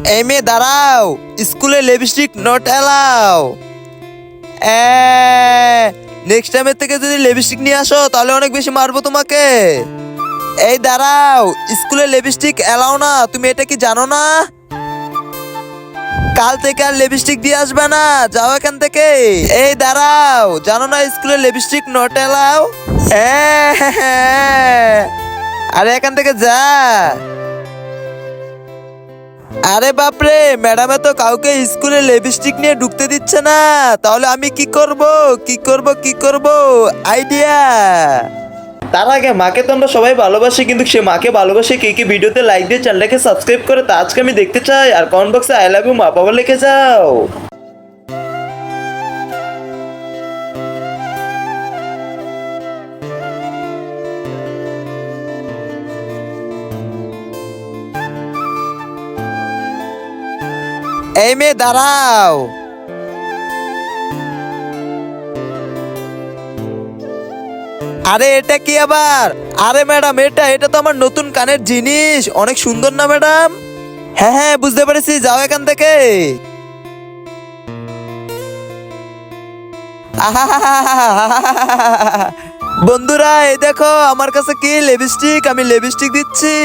এই মেয়ে দাঁড়াও, স্কুলে লিপস্টিক নট অ্যালাউ। নেক্সট টাইমের থেকে যদি লিপস্টিক নিয়ে আসো তাহলে অনেক বেশি মারবো তোমাকে। এই দাঁড়াও, স্কুলে লিপস্টিক অ্যালাউ না, তুমি এটা কি জানো না? কাল থেকে আর লিপস্টিক দিয়ে আসবে না, যাও এখান থেকে। এই দাঁড়াও, জানো না স্কুলে লিপস্টিক নট অ্যালাউ? আরে এখান থেকে যা। আরে বাপরে, ম্যাডামে তো কাউকে স্কুলে লিপস্টিক নিয়ে ঢুকতে দিচ্ছে না, তাহলে আমি কি করব কি করব কি করব? আইডিয়া। তার আগে মাকে তো আমরা সবাই ভালোবাসি, কিন্তু সে মাকে ভালোবাসে কে কে ভিডিওতে লাইক দিয়ে চ্যানেলটাকে সাবস্ক্রাইব করে তা আজকে আমি দেখতে চাই। আর কমেন্ট বক্সে আই লাভ ইউ মা বাবা লিখে যাও। এই মেয়ে দাঁড়াও। আরে এটা কি আবার? আরে ম্যাডাম, এটা এটা তো আমার নতুন কানের জিনিস, অনেক সুন্দর না ম্যাডাম? হ্যাঁ হ্যাঁ, বুঝতে পেরেছি, যাও এখান থেকে। বন্ধুরা এই দেখো আমার কাছে কি লিপস্টিক, আমি লিপস্টিক দিচ্ছি।